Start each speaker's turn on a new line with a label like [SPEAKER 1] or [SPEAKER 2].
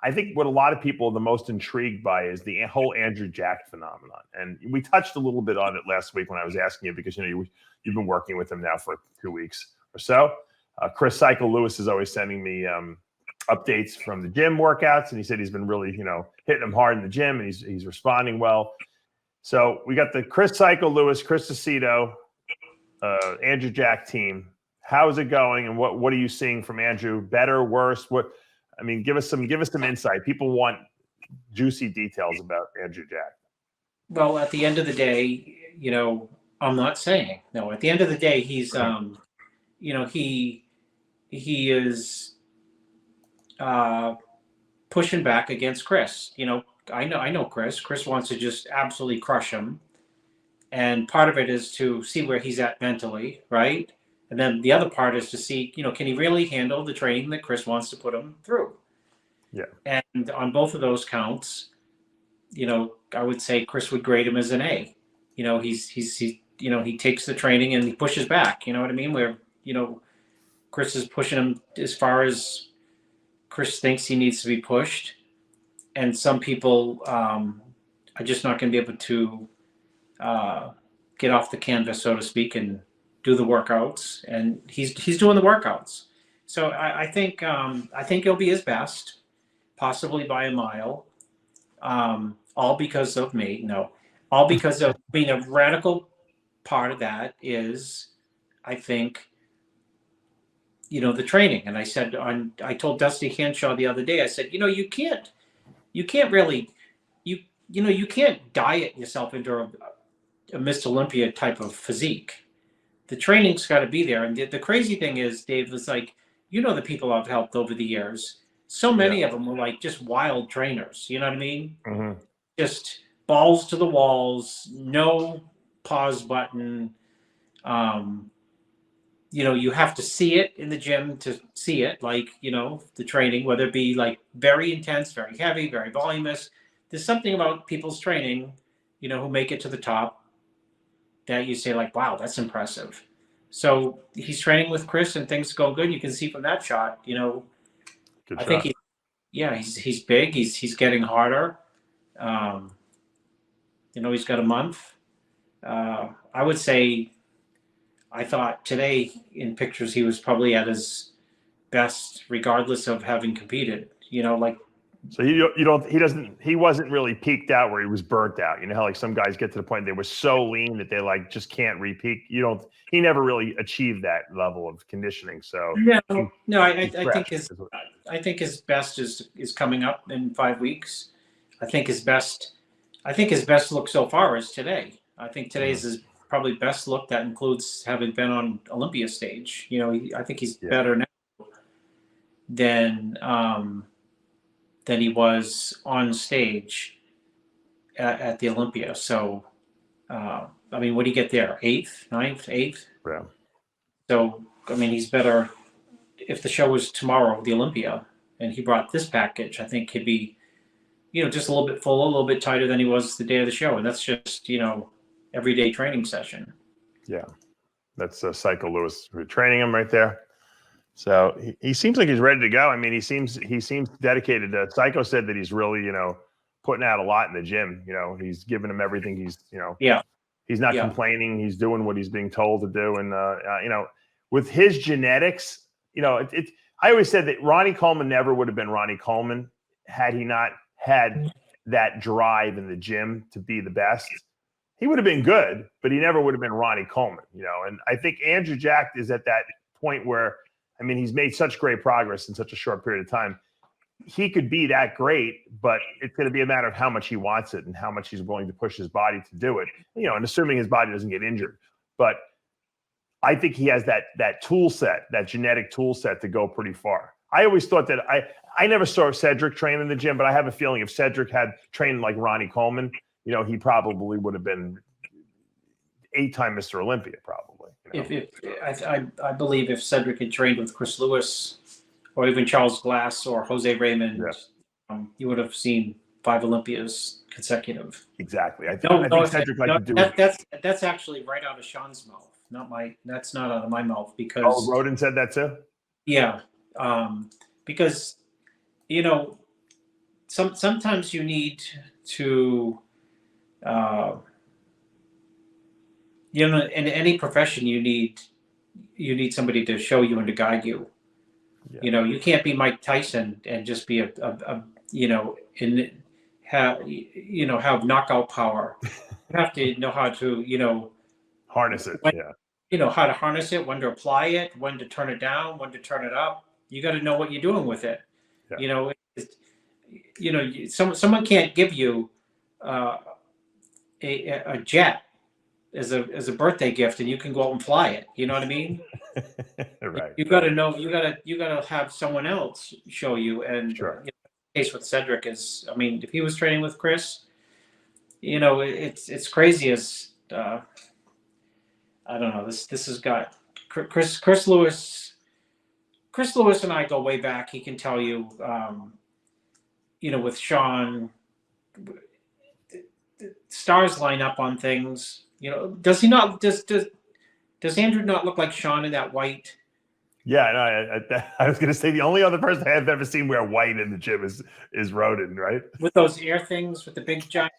[SPEAKER 1] I think what a lot of people are the most intrigued by is the whole Andrew Jack phenomenon. And we touched a little bit on it last week when I was asking you, because you've been working with him now for 2 weeks or so. Chris Cycle Lewis is always sending me updates from the gym workouts, and he said he's been really, hitting him hard in the gym, and he's responding well. So we got the Chris Cycle Lewis, Chris Aceto, Andrew Jack team. How is it going, and what are you seeing from Andrew? Better, worse? Give us some insight. People want juicy details about Andrew Jack.
[SPEAKER 2] Well, at the end of the day, I'm not saying no. At the end of the day, he's he is pushing back against Chris. I know Chris. Chris wants to just absolutely crush him, and part of it is to see where he's at mentally, right? And then the other part is to see, can he really handle the training that Chris wants to put him through?
[SPEAKER 1] Yeah.
[SPEAKER 2] And on both of those counts, I would say Chris would grade him as an A. He takes the training and he pushes back. You know what I mean? Where, Chris is pushing him as far as Chris thinks he needs to be pushed. And some people are just not going to be able to get off the canvas, so to speak, and do the workouts. And he's doing the workouts. So I think he'll be his best, possibly by a mile. All because of me. No, all because of being a radical part of that is, I think, the training. And I told Dusty Hanshaw the other day, I said, you can't really, you can't diet yourself into a Mr. Olympia type of physique. The training's got to be there. And the crazy thing is, Dave, was like, the people I've helped over the years, so many of them were like just wild trainers. You know what I mean?
[SPEAKER 1] Mm-hmm.
[SPEAKER 2] Just balls to the walls, no pause button. You have to see it in the gym to see it, like, the training, whether it be like very intense, very heavy, very voluminous. There's something about people's training, who make it to the top that you say like, wow, that's impressive. So he's training with Chris and things go good. You can see from that shot,
[SPEAKER 1] Good
[SPEAKER 2] I
[SPEAKER 1] shot.
[SPEAKER 2] think he's big. He's getting harder. He's got a month. I would say, I thought today in pictures he was probably at his best, regardless of having competed.
[SPEAKER 1] So he wasn't really peaked out where he was burnt out. How like some guys get to the point they were so lean that they like just can't repeak. He never really achieved that level of conditioning. So
[SPEAKER 2] I think his best is coming up in 5 weeks. I think his best look so far is today. I think today's his probably best look. That includes having been on Olympia stage. I think he's better now than he was on stage at the Olympia. So, what do you get there? 8th, 9th, 8th?
[SPEAKER 1] Yeah.
[SPEAKER 2] So, he's better. If the show was tomorrow, the Olympia, and he brought this package, I think he'd be, just a little bit fuller, a little bit tighter than he was the day of the show. And that's just, everyday training session.
[SPEAKER 1] Yeah. That's Cycle Lewis training him right there. So he seems like he's ready to go. He seems dedicated. Psycho said that he's really, putting out a lot in the gym. He's giving him everything. He's not complaining. He's doing what he's being told to do. And, with his genetics, I always said that Ronnie Coleman never would have been Ronnie Coleman had he not had that drive in the gym to be the best. He would have been good, but he never would have been Ronnie Coleman, And I think Andrew Jack is at that point where, he's made such great progress in such a short period of time. He could be that great, but it's going to be a matter of how much he wants it and how much he's willing to push his body to do it, and assuming his body doesn't get injured. But I think he has that tool set, that genetic tool set to go pretty far. I always thought that I never saw Cedric train in the gym, but I have a feeling if Cedric had trained like Ronnie Coleman, he probably would have been 8-time Mr. Olympia, probably.
[SPEAKER 2] I believe if Cedric had trained with Chris Lewis or even Charles Glass or Jose Raymond, you would have seen 5 Olympias consecutive.
[SPEAKER 1] Exactly. I think Cedric liked to do
[SPEAKER 2] that's actually right out of Sean's mouth. That's not out of my mouth because
[SPEAKER 1] Roden said that too?
[SPEAKER 2] Yeah. Because sometimes you need to, in any profession, you need somebody to show you and to guide you.
[SPEAKER 1] Yeah.
[SPEAKER 2] You can't be Mike Tyson and just be and have knockout power. You have to know how to,
[SPEAKER 1] Harness it.
[SPEAKER 2] when,
[SPEAKER 1] Yeah.
[SPEAKER 2] how to harness it, when to apply it, when to turn it down, when to turn it up. You got to know what you're doing with it.
[SPEAKER 1] Yeah.
[SPEAKER 2] Someone can't give you uh, a jet as a birthday gift, and you can go out and fly it. You know what I mean?
[SPEAKER 1] Right.
[SPEAKER 2] You got to know. You got to have someone else show you. And
[SPEAKER 1] Sure.
[SPEAKER 2] the case with Cedric is, I mean, if he was training with Chris, it's crazy. As I don't know. This has got Chris Lewis. Chris Lewis and I go way back. He can tell you. With Sean, stars line up on things. Does he not? Does Andrew not look like Sean in that white?
[SPEAKER 1] Yeah, no, I was going to say the only other person I've ever seen wear white in the gym is Roden, right?
[SPEAKER 2] With those air things, with the big giant.